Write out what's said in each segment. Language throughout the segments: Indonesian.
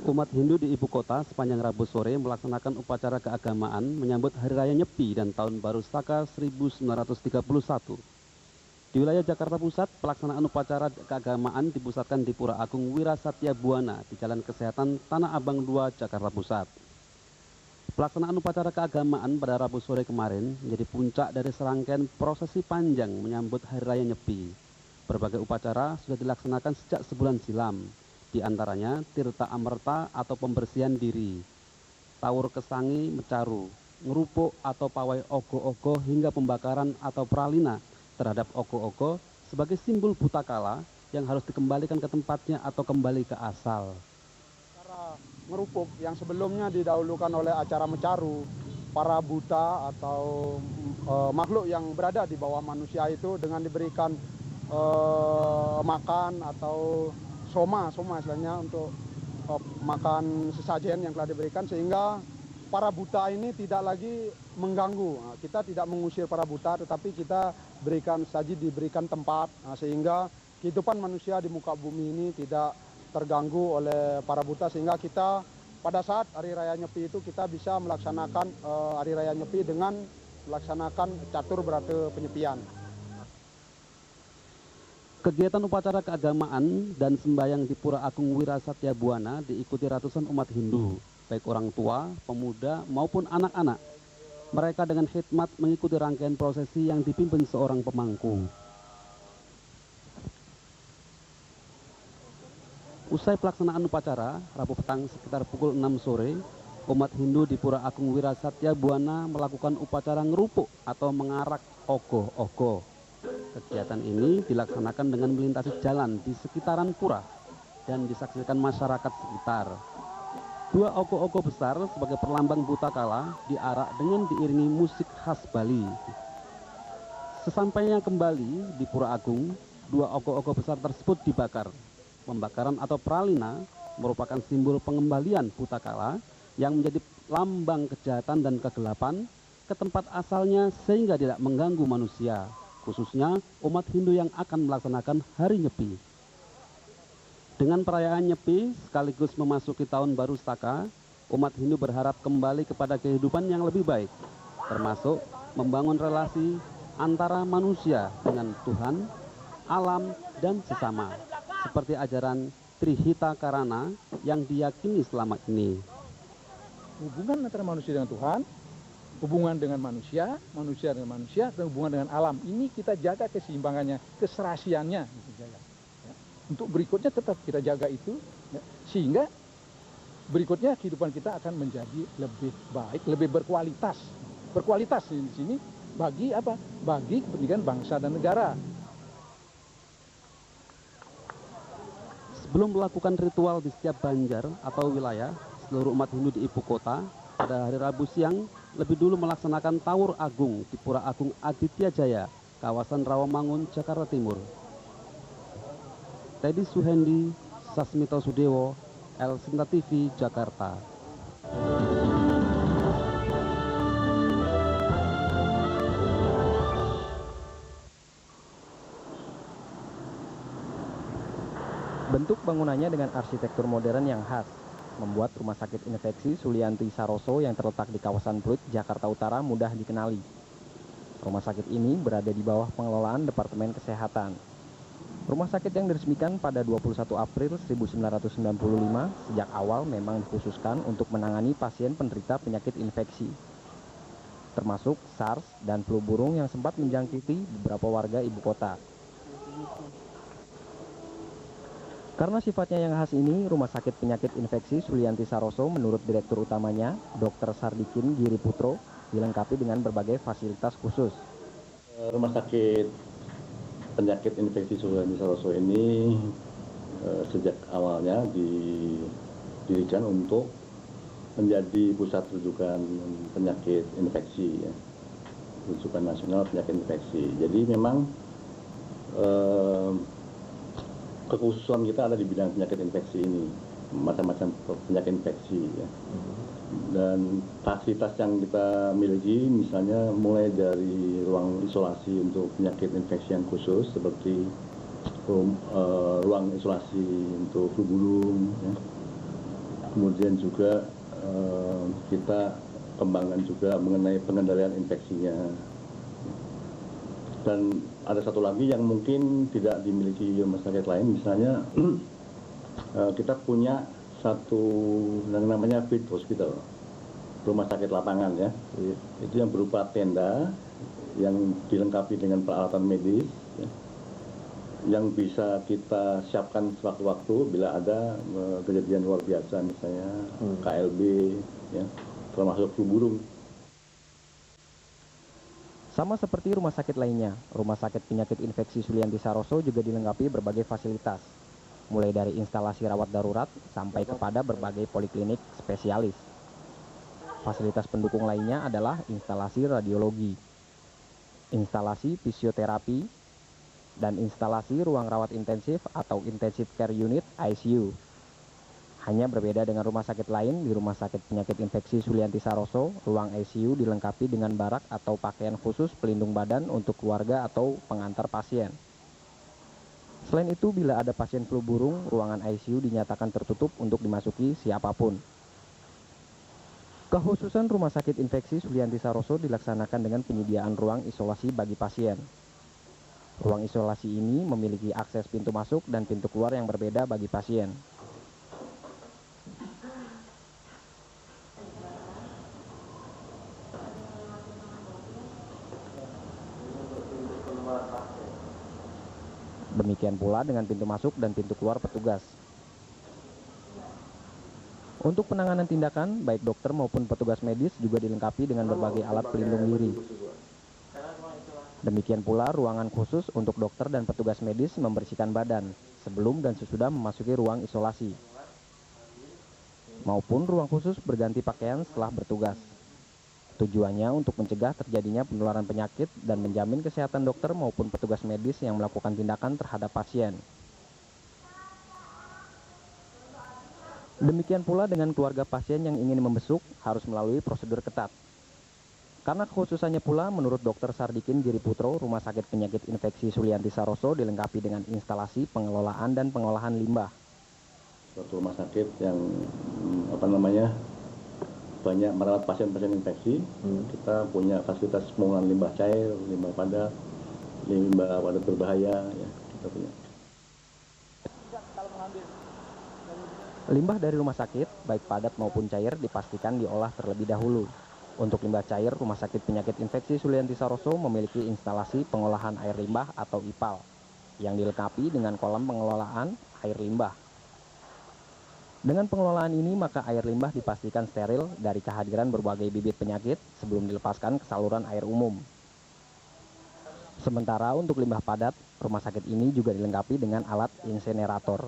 Umat Hindu di ibu kota sepanjang Rabu sore melaksanakan upacara keagamaan menyambut Hari Raya Nyepi dan Tahun Baru Saka 1931. Di wilayah Jakarta Pusat, pelaksanaan upacara keagamaan dipusatkan di Pura Agung Wirasatya Buana di Jalan Kesehatan Tanah Abang 2, Jakarta Pusat. Pelaksanaan upacara keagamaan pada Rabu sore kemarin menjadi puncak dari serangkaian prosesi panjang menyambut Hari Raya Nyepi. Berbagai upacara sudah dilaksanakan sejak sebulan silam. Di antaranya tirta amerta atau pembersihan diri, tawur kesangi mecaru, ngerupuk atau pawai ogo-ogo hingga pembakaran atau pralina terhadap ogo-ogo sebagai simbol butakala yang harus dikembalikan ke tempatnya atau kembali ke asal. Cara ngerupuk yang sebelumnya didahulukan oleh acara mecaru, para buta atau makhluk yang berada di bawah manusia itu dengan diberikan makan atau soma istilahnya untuk makan sesajen yang telah diberikan sehingga para buta ini tidak lagi mengganggu. Nah, kita tidak mengusir para buta tetapi kita diberikan tempat sehingga kehidupan manusia di muka bumi ini tidak terganggu oleh para buta sehingga kita pada saat Hari Raya Nyepi itu kita bisa melaksanakan Hari Raya Nyepi dengan melaksanakan catur berata penyepian. Kegiatan upacara keagamaan dan sembahyang di Pura Agung Wirasatya Buana diikuti ratusan umat Hindu, baik orang tua, pemuda, maupun anak-anak. Mereka dengan khidmat mengikuti rangkaian prosesi yang dipimpin seorang pemangku. Usai pelaksanaan upacara, Rabu petang sekitar pukul 6 sore, umat Hindu di Pura Agung Wirasatya Buana melakukan upacara ngerupuk atau mengarak ogo-ogo. Kegiatan ini dilaksanakan dengan melintasi jalan di sekitaran pura dan disaksikan masyarakat sekitar. Dua ogo-ogo besar sebagai perlambang butakala diarak dengan diiringi musik khas Bali. Sesampainya kembali di Pura Agung, dua ogo-ogo besar tersebut dibakar. Pembakaran atau pralina merupakan simbol pengembalian butakala yang menjadi lambang kejahatan dan kegelapan ke tempat asalnya sehingga tidak mengganggu manusia, khususnya umat Hindu yang akan melaksanakan Hari Nyepi. Dengan perayaan Nyepi sekaligus memasuki Tahun Baru Saka, umat Hindu berharap kembali kepada kehidupan yang lebih baik, termasuk membangun relasi antara manusia dengan Tuhan, alam, dan sesama, seperti ajaran Trihita Karana yang diyakini selama ini. Hubungan antara manusia dengan Tuhan, hubungan dengan manusia, manusia dengan manusia, dan hubungan dengan alam. Ini kita jaga keseimbangannya, keserasiannya. Kita jaga. Ya. Untuk berikutnya tetap kita jaga itu, ya. Sehingga berikutnya kehidupan kita akan menjadi lebih baik, lebih berkualitas. Berkualitas di sini bagi apa? Bagi kepentingan bangsa dan negara. Sebelum melakukan ritual di setiap banjar atau wilayah, seluruh umat Hindu di ibu kota pada hari Rabu siang lebih dulu melaksanakan Tawur Agung di Pura Agung Aditya Jaya, kawasan Rawamangun, Jakarta Timur. Teddy Suhendi, Sasmito Sudewo, El Sinta TV, Jakarta. Bentuk bangunannya dengan arsitektur modern yang khas membuat Rumah Sakit Infeksi Sulianti Saroso yang terletak di kawasan Pluit, Jakarta Utara mudah dikenali. Rumah sakit ini berada di bawah pengelolaan Departemen Kesehatan. Rumah sakit yang diresmikan pada 21 April 1995 sejak awal memang dikhususkan untuk menangani pasien penderita penyakit infeksi, termasuk SARS dan flu burung yang sempat menjangkiti beberapa warga ibu kota. Karena sifatnya yang khas ini, Rumah Sakit Penyakit Infeksi Sulianti Saroso menurut Direktur Utamanya, Dr. Sardikin Giri Putro, dilengkapi dengan berbagai fasilitas khusus. Rumah Sakit Penyakit Infeksi Sulianti Saroso ini sejak awalnya didirikan untuk menjadi pusat rujukan penyakit infeksi, ya. Rujukan nasional penyakit infeksi. Jadi memang kekhususan kita ada di bidang penyakit infeksi ini, macam-macam penyakit infeksi, ya. Dan fasilitas yang kita miliki misalnya mulai dari ruang isolasi untuk penyakit infeksi yang khusus seperti ruang isolasi untuk flu burung, ya. Kemudian juga kita kembangkan juga mengenai pengendalian infeksinya. Dan ada satu lagi yang mungkin tidak dimiliki rumah sakit lain, misalnya kita punya satu yang namanya field hospital, rumah sakit lapangan ya. Itu yang berupa tenda yang dilengkapi dengan peralatan medis ya, yang bisa kita siapkan sewaktu-waktu bila ada kejadian luar biasa, misalnya KLB ya, termasuk flu burung. Sama seperti rumah sakit lainnya, Rumah Sakit Penyakit Infeksi Sulianti Saroso juga dilengkapi berbagai fasilitas, mulai dari instalasi rawat darurat sampai kepada berbagai poliklinik spesialis. Fasilitas pendukung lainnya adalah instalasi radiologi, instalasi fisioterapi, dan instalasi ruang rawat intensif atau intensive care unit ICU. Hanya berbeda dengan rumah sakit lain, di Rumah Sakit Penyakit Infeksi Sulianti Saroso, ruang ICU dilengkapi dengan barak atau pakaian khusus pelindung badan untuk keluarga atau pengantar pasien. Selain itu, bila ada pasien flu burung, ruangan ICU dinyatakan tertutup untuk dimasuki siapapun. Kekhususan Rumah Sakit Infeksi Sulianti Saroso dilaksanakan dengan penyediaan ruang isolasi bagi pasien. Ruang isolasi ini memiliki akses pintu masuk dan pintu keluar yang berbeda bagi pasien. Demikian pula dengan pintu masuk dan pintu keluar petugas. Untuk penanganan tindakan, baik dokter maupun petugas medis juga dilengkapi dengan berbagai alat pelindung diri. Demikian pula ruangan khusus untuk dokter dan petugas medis membersihkan badan sebelum dan sesudah memasuki ruang isolasi, maupun ruang khusus berganti pakaian setelah bertugas. Tujuannya untuk mencegah terjadinya penularan penyakit dan menjamin kesehatan dokter maupun petugas medis yang melakukan tindakan terhadap pasien. Demikian pula dengan keluarga pasien yang ingin membesuk harus melalui prosedur ketat. Karena kekhususannya pula, menurut Dr. Sardikin Giriputro, Rumah Sakit Penyakit Infeksi Sulianti Saroso dilengkapi dengan instalasi pengelolaan dan pengolahan limbah. Suatu rumah sakit yang banyak merawat pasien-pasien infeksi, kita punya fasilitas pengolahan limbah cair, limbah padat, limbah padat berbahaya, ya kita punya. Limbah dari rumah sakit, baik padat maupun cair, dipastikan diolah terlebih dahulu. Untuk limbah cair, Rumah Sakit Penyakit Infeksi Sulianti Saroso memiliki instalasi pengolahan air limbah atau IPAL, yang dilengkapi dengan kolam pengelolaan air limbah. Dengan pengelolaan ini, maka air limbah dipastikan steril dari kehadiran berbagai bibit penyakit sebelum dilepaskan ke saluran air umum. Sementara untuk limbah padat, rumah sakit ini juga dilengkapi dengan alat insenerator.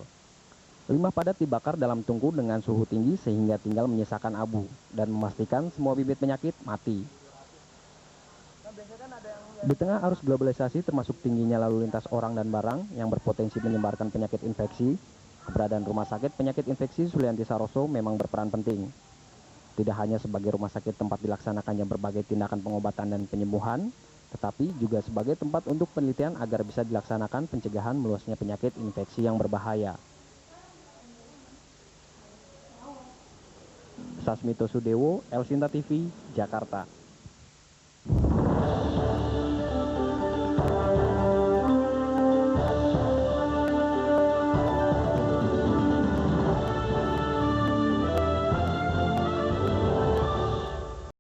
Limbah padat dibakar dalam tungku dengan suhu tinggi sehingga tinggal menyisakan abu dan memastikan semua bibit penyakit mati. Di tengah arus globalisasi termasuk tingginya lalu lintas orang dan barang yang berpotensi menyebarkan penyakit infeksi, keberadaan Rumah Sakit Penyakit Infeksi Sulianti Saroso memang berperan penting. Tidak hanya sebagai rumah sakit tempat dilaksanakannya berbagai tindakan pengobatan dan penyembuhan, tetapi juga sebagai tempat untuk penelitian agar bisa dilaksanakan pencegahan meluasnya penyakit infeksi yang berbahaya. Sasmito Sudewo, El Sinta TV, Jakarta.